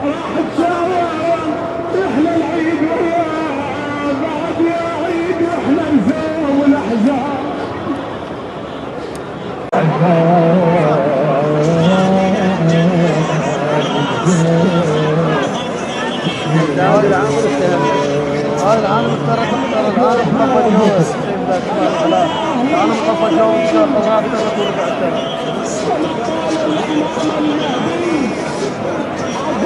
راح تساوم احنا العيد بعد يا عيد احنا الزوم والاحزان هذا العالم ترى العالم خفى جوز العالم خفى جوز الرابطة ورجعت